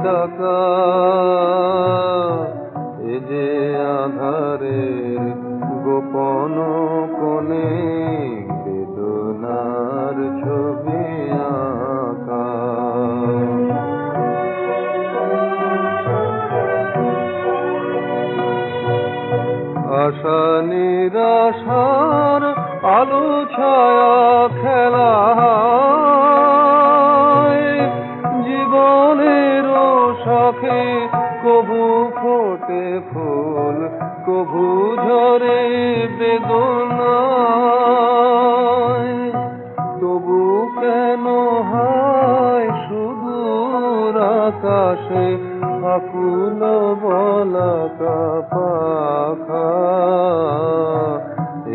ডাকা, এ যে আধারের গোপন কোণে বেদনার ছবি আঁকা। আশা নিরাশার আলো ছায়া খেলা, জীবনেরও শাখে কভু ফোটে ফুল, কভু ঝরে বেদনায়। তবু কেন হায় সুদূর আকাশে আকুল বলাকা পাখা,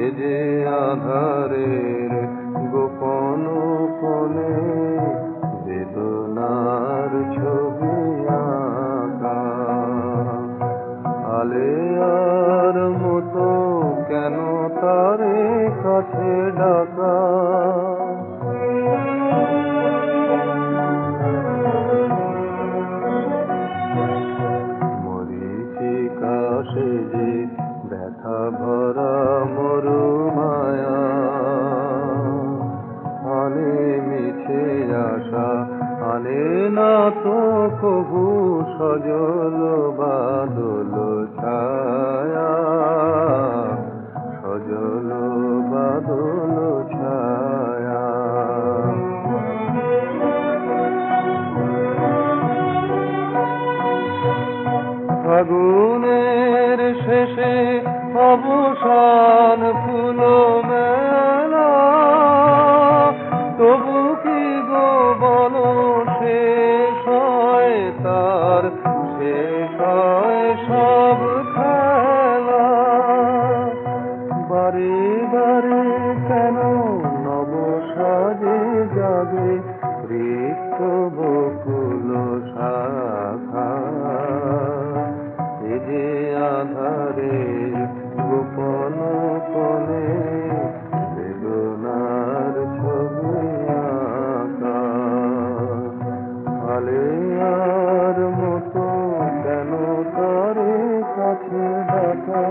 এ যে আধারের গোপন কোণে বেদনার ছবি আঁকা। আলেয়ার মতো কেন তারে কাছে ডাকা, মরীচিকা সেজে ব্যথা ভরা মরু মায়া, আনে মিছে আশা, আনে না তো কভু সজল বাদল ছায়া, সজল বাদল ছায়া। ফাগুনের শেষে অবসান ফুল মেলা, তবু কি গো বলো শেষ হয় তার, শেষ হয় সব খেলা। বারে বারে কেন নব সাজে জাগে রিক্ত বকুল শাখা, এ যে আধারের গোপন কোণে বেদনার ছবি আঁকা। আলেয়ার মতো কেন তারে কাছে ডাকা।